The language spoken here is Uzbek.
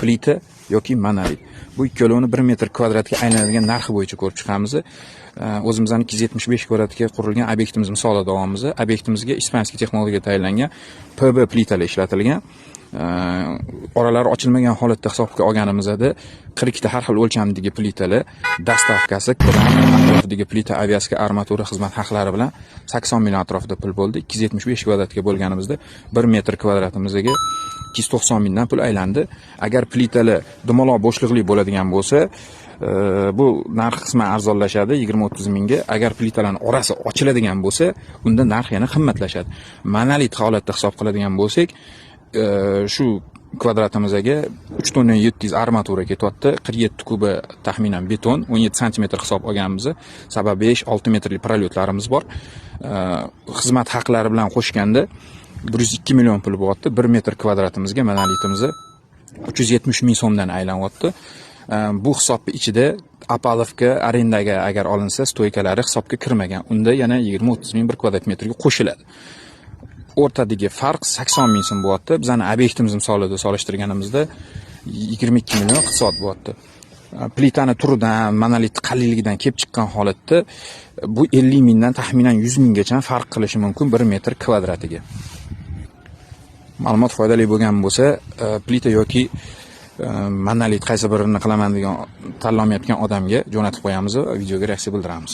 plita yoki monolit. Bu ikkalovini 1 metr kvadratga aylanadigan narxi bo'yicha ko'rib chiqamiz. O'zimizning 275 kvadratga qurilgan obyektimiz misolida olamiz. Obyektimizga ispanskiy texnologiyaga tayyorlangan PB plitalar ishlatilgan. Oralari ochilmagan holatda hisobga olganimizda 42 ta har xil o'lchamdagi plitalar, dastavkasi, atrofidagi plita aviatsiya armatura xizmat haqlari bilan 80 million atrofida pul bo'ldi. 275 kvadratga bo'lganimizda 1 metr kvadratimizga 290 mingdan pul aylandi. Agar plitalar dumaloq bo'shliqli bo'ladigan bo'lsa, bu narx qisman arzonlashadi 20-30 mingga. Agar plitalarning orasi ochiladigan bo'lsa, unda narx yana qimmatlashadi. Monolit holatda hisob qiladigan bo'lsak, shu kvadratimizga 3 tonna 700 armatura ketyapti. 47 kuba taxminan beton, 17 sm hisob olganmiz. Sababi 5-6 metrlik prolyotlarimiz bor. Xizmat haqlari bilan qo'shganda 102 million pul bo'lyapti. 1 metr kvadratimizga monolitimiz 370 ming so'mdan aylanyapti. Bu hisobning ichida apalovka arendaga agar olinsa, stoykalari hisobga kirmagan. Unda yana 20-30 ming 1 kvadrat metrga qo'shiladi. O'rtadagi farq 80 ming so'm bo'lyapti. Bizning obyektimiz misolida solishtirganimizda 22 million iqtisod bo'lyapti. Plitani turidan, monolit qalinligidan kelib chiqqan holatda bu 50 mingdan taxminan 100 minggacha farq qilishi mumkin 1 metr kvadratiga. Ma'lumot foydali bo'lgan bo'lsa, plita yoki monolit qaysi birini qilaman degan tanlamayotgan odamga jo'natib qo'yamiz va videoga reaksiya bildiramiz.